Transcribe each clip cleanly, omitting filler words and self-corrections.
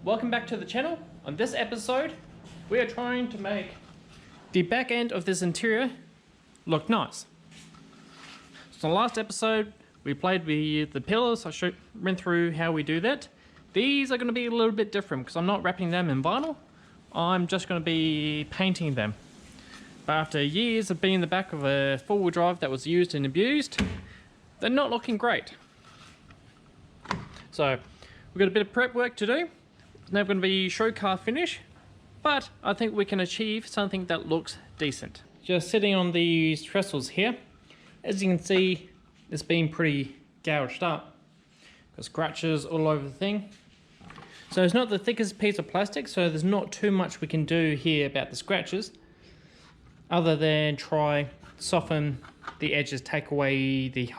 welcome back to the channel. On this episode, we are trying to make the back end of this interior look nice. So last episode, we played with the pillars. I went through how we do that. These are going to be a little bit different because I'm not wrapping them in vinyl. I'm just going to be painting them. But after years of being in the back of a four-wheel drive that was used and abused, they're not looking great. So we've got a bit of prep work to do. It's now going to be show car finish, but I think we can achieve something that looks decent. Just sitting on these trestles here, as you can see, it's been pretty gouged up. Got scratches all over the thing. So it's not the thickest piece of plastic, so there's not too much we can do here about the scratches, other than try soften the edges, take away the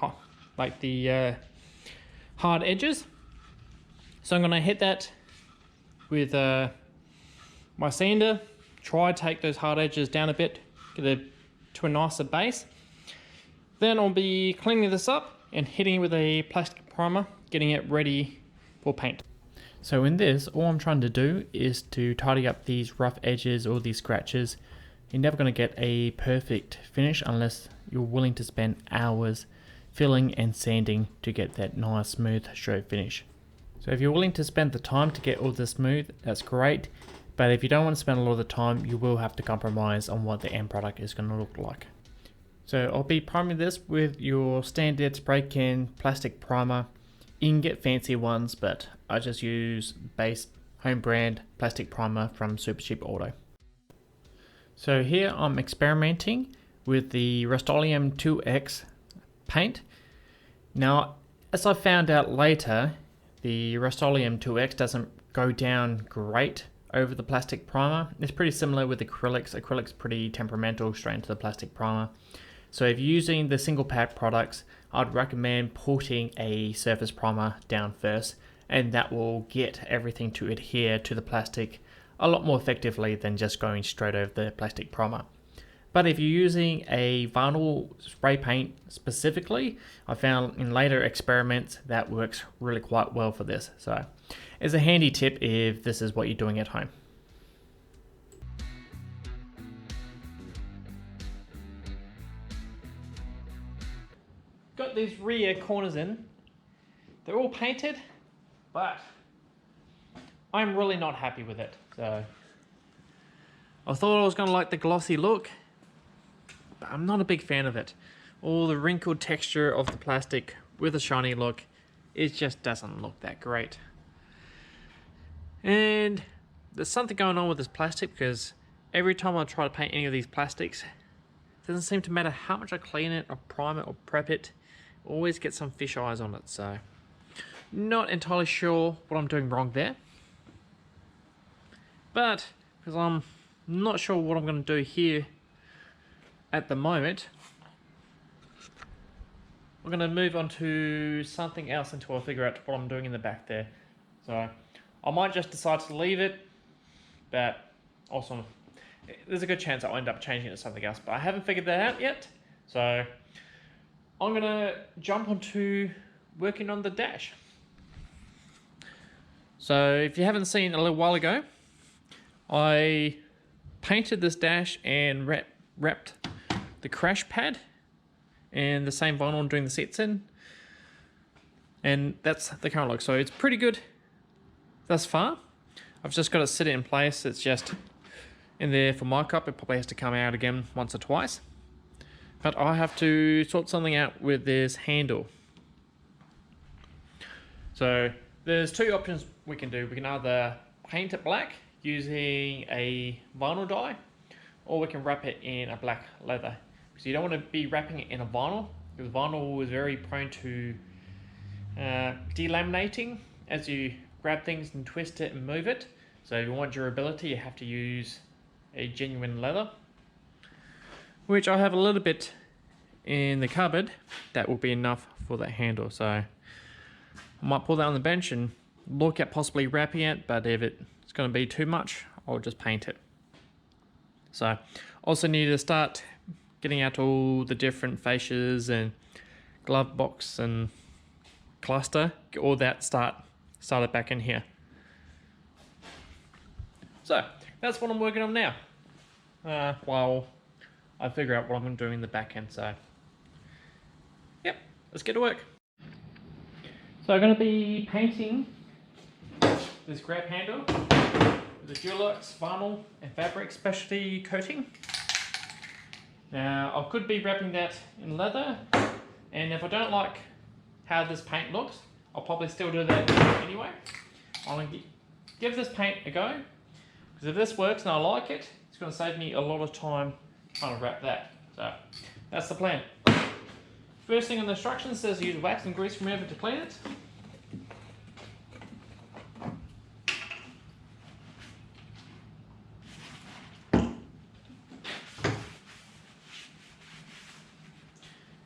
hard edges. So I'm going to hit that with my sander, try take those hard edges down a bit, get it to a nicer base. Then I'll be cleaning this up and hitting it with a plastic primer, getting it ready for paint. So in this, all I'm trying to do is to tidy up these rough edges or these scratches. You're never going to get a perfect finish unless you're willing to spend hours filling and sanding to get that nice smooth straight finish. So if you're willing to spend the time to get all this smooth, that's great. But if you don't want to spend a lot of the time, you will have to compromise on what the end product is going to look like. So I'll be priming this with your standard spray can plastic primer. You can get fancy ones, but I just use base home brand plastic primer from Super Cheap Auto. So here I'm experimenting with the Rust-Oleum 2X paint. Now, as I found out later, the Rust-Oleum 2X doesn't go down great over the plastic primer. It's pretty similar with acrylics. Acrylics pretty temperamental straight into the plastic primer. So if you're using the single pack products, I'd recommend putting a surface primer down first, and that will get everything to adhere to the plastic a lot more effectively than just going straight over the plastic primer. But if you're using a vinyl spray paint specifically, I found in later experiments that works really quite well for this. So it's a handy tip if this is what you're doing at home. Got these rear corners in. They're all painted, but I'm really not happy with it. So I thought I was going to like the glossy look, but I'm not a big fan of it. All the wrinkled texture of the plastic with a shiny look, it just doesn't look that great. And there's something going on with this plastic because every time I try to paint any of these plastics, it doesn't seem to matter how much I clean it or prime it or prep it, always get some fish eyes on it. So not entirely sure what I'm doing wrong there. But because I'm not sure what I'm going to do here at the moment, we're going to move on to something else until I figure out what I'm doing in the back there. So I might just decide to leave it, but also there's a good chance I'll end up changing it to something else, but I haven't figured that out yet. So I'm going to jump onto working on the dash. So if you haven't seen, a little while ago, I painted this dash and wrapped the crash pad and the same vinyl I'm doing the seats in, and that's the current look. So it's pretty good thus far. I've just got to sit it in place. It's just in there for my cup. It probably has to come out again once or twice, but I have to sort something out with this handle. So there's two options we can do. We can either paint it black using a vinyl dye, or we can wrap it in a black leather. So you don't want to be wrapping it in a vinyl, because vinyl is very prone to delaminating as you grab things and twist it and move it. So if you want durability, you have to use a genuine leather, which I have a little bit in the cupboard. That will be enough for that handle. So I might pull that on the bench and look at possibly wrapping it, but if it's going to be too much, I'll just paint it. So also need to start getting out all the different fascias and glove box and cluster, get all that started back in here. So that's what I'm working on now. While I figure out what I'm going to do in the back end. So, yep, let's get to work. So I'm going to be painting this grab handle with a Dulux vinyl and fabric specialty coating. Now I could be wrapping that in leather, and if I don't like how this paint looks, I'll probably still do that anyway. I'm going to give this paint a go, because if this works and I like it, it's going to save me a lot of time trying to wrap that. So that's the plan. First thing in the instructions says use wax and grease remover to clean it.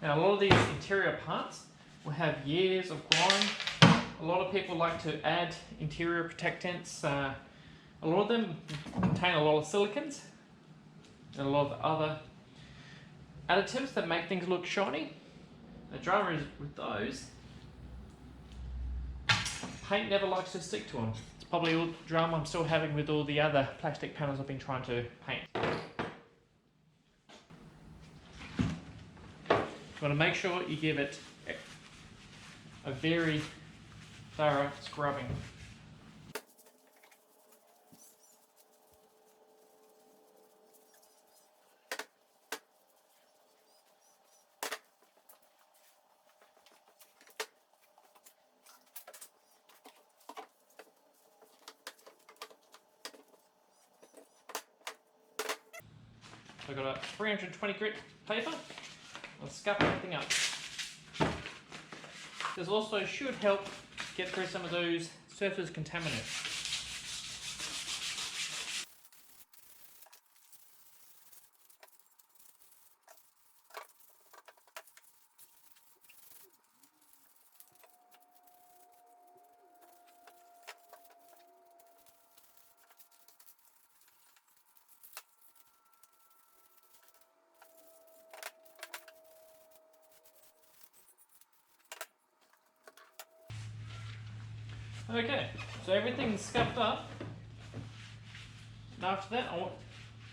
Now a lot of these interior parts will have years of grime. A lot of people like to add interior protectants. A lot of them contain a lot of silicons and a lot of other additives that make things look shiny. The drama is with those, paint never likes to stick to them. It's probably all the drama I'm still having with all the other plastic panels I've been trying to paint. You want to make sure you give it a very thorough scrubbing. I've got a 320 grit paper. I'll scuff everything up. This also should help get through some of those surface contaminants. Okay, so everything's scuffed up. And after that,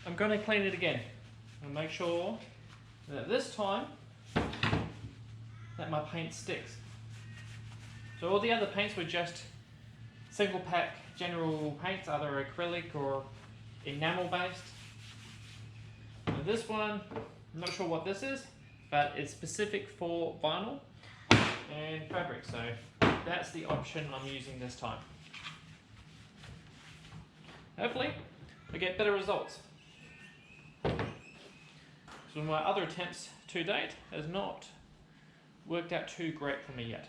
I'm going to clean it again and make sure that this time that my paint sticks. So all the other paints were just single pack general paints, either acrylic or enamel based. And this one, I'm not sure what this is, but it's specific for vinyl and fabric, so that's the option I'm using this time. Hopefully, I get better results. So my other attempts to date has not worked out too great for me yet.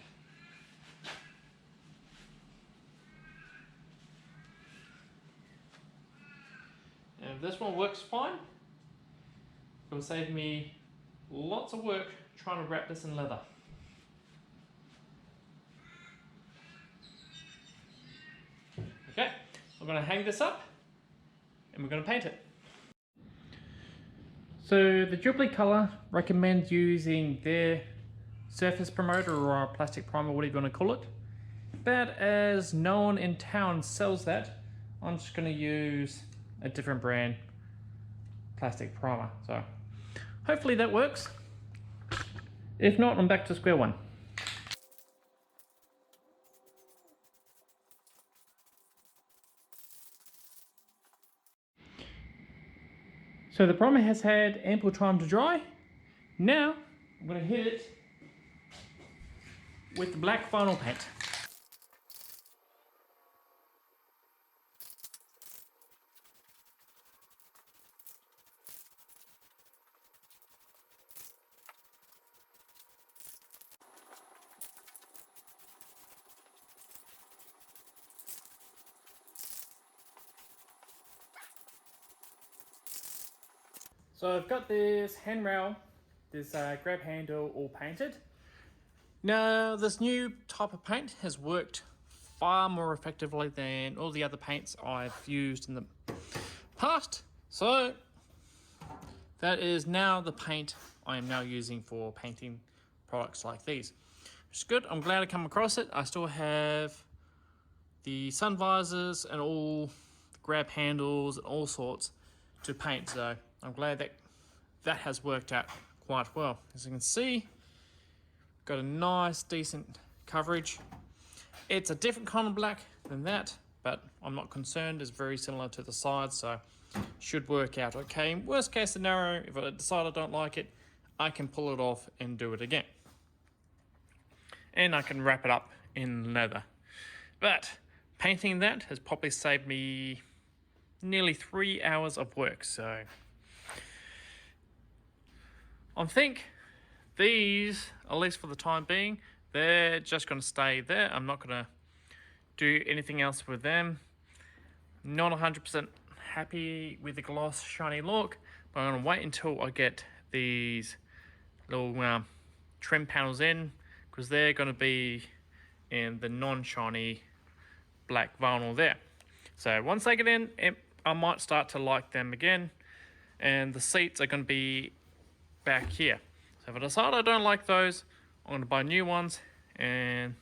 And if this one works fine, it's going to save me lots of work trying to wrap this in leather. Okay, I'm going to hang this up and we're going to paint it. So the Jubilee Colour recommends using their surface promoter or plastic primer, whatever you want to call it. But as no one in town sells that, I'm just going to use a different brand plastic primer. So hopefully that works. If not, I'm back to square one. So the primer has had ample time to dry. Now I'm going to hit it with the black vinyl paint. So I've got this handrail, this grab handle all painted. Now this new type of paint has worked far more effectively than all the other paints I've used in the past. So that is now the paint I am now using for painting products like these. Which is good, I'm glad I come across it. I still have the sun visors and all the grab handles, and all sorts to paint. So I'm glad that that has worked out quite well. As you can see, got a nice, decent coverage. It's a different kind of black than that, but I'm not concerned. It's very similar to the sides, so should work out okay. Worst case scenario, if I decide I don't like it, I can pull it off and do it again. And I can wrap it up in leather. But painting that has probably saved me nearly 3 hours of work, so I think these, at least for the time being, they're just going to stay there. I'm not going to do anything else with them. Not 100% happy with the gloss shiny look, but I'm going to wait until I get these little trim panels in, because they're going to be in the non-shiny black vinyl there. So once they get in, I might start to like them again, and the seats are going to be back here. So if I decide I don't like those, I'm going to buy new ones and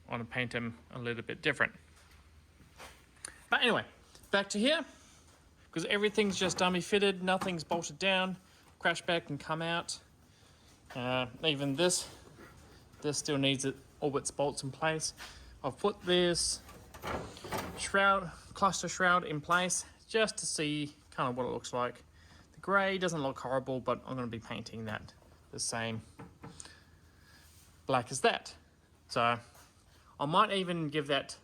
I'm going to paint them a little bit different. But anyway, back to here, because everything's just dummy fitted, nothing's bolted down. Crash bag can come out. Even this still needs all its bolts in place. I've put this cluster shroud in place just to see kind of what it looks like. The grey doesn't look horrible, but I'm going to be painting that the same black as that. So I might even give that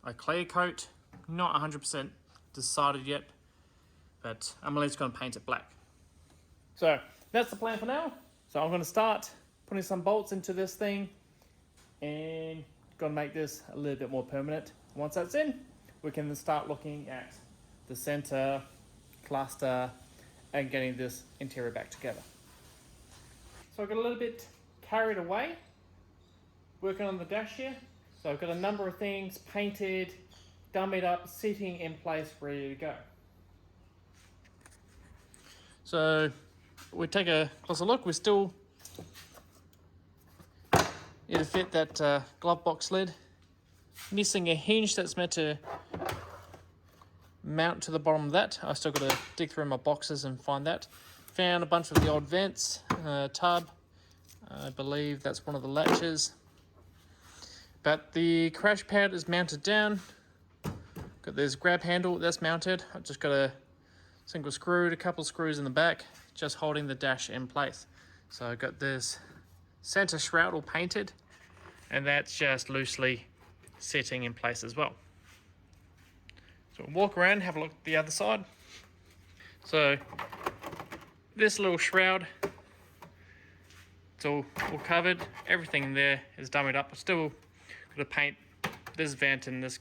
a clear coat. Not 100% decided yet, but I'm at least going to paint it black. So that's the plan for now. So I'm going to start putting some bolts into this thing and going to make this a little bit more permanent. Once that's in, we can then start looking at the center, cluster, and getting this interior back together. So I got a little bit carried away working on the dash here. So I've got a number of things painted, dummied up, sitting in place, ready to go. So we take a closer look. We still need to fit that glove box lid. Missing a hinge that's meant to mount to the bottom of that. I still got to dig through my boxes and find that. Found a bunch of the old vents, tub. I believe that's one of the latches. But the crash pad is mounted down. Got this grab handle that's mounted. I've just got a single screw, a couple screws in the back, just holding the dash in place. So I've got this center shroud all painted, and that's just loosely sitting in place as well. So we'll walk around, have a look at the other side. So this little shroud, it's all covered. Everything there is dummied up. I still got to paint this vent and this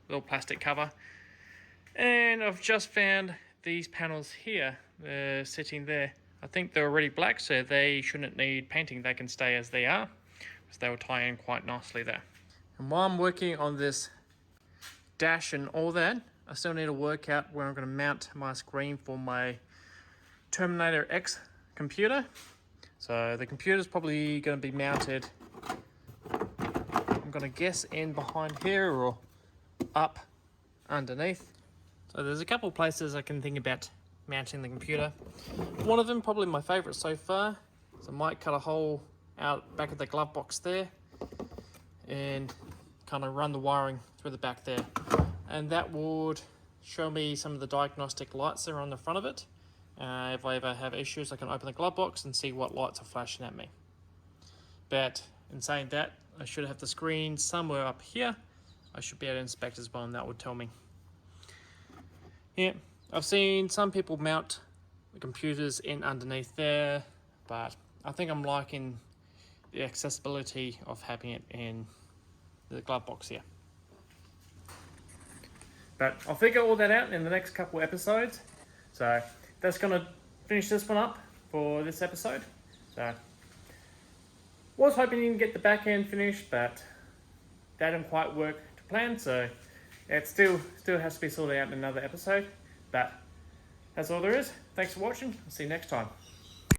little plastic cover. And I've just found these panels here. They're sitting there. I think they're already black, so they shouldn't need painting. They can stay as they are, because they will tie in quite nicely there. And while I'm working on this dash and all that, I still need to work out where I'm going to mount my screen for my Terminator X computer. So the computer's probably going to be mounted, I'm going to guess, in behind here or up underneath. So there's a couple places I can think about mounting the computer. One of them, probably my favorite so far, so I might cut a hole out back of the glove box there and kind of run the wiring through the back there. And that would show me some of the diagnostic lights that are on the front of it. If I ever have issues, I can open the glove box and see what lights are flashing at me. But in saying that, I should have the screen somewhere up here. I should be able to inspect as well, and that would tell me. Yeah, I've seen some people mount the computers in underneath there, but I think I'm liking the accessibility of having it in the glove box here. But I'll figure all that out in the next couple episodes. So that's going to finish this one up for this episode. So was hoping you can get the back end finished, but that didn't quite work to plan. So it still has to be sorted out in another episode. But that's all there is. Thanks for watching. I'll see you next time.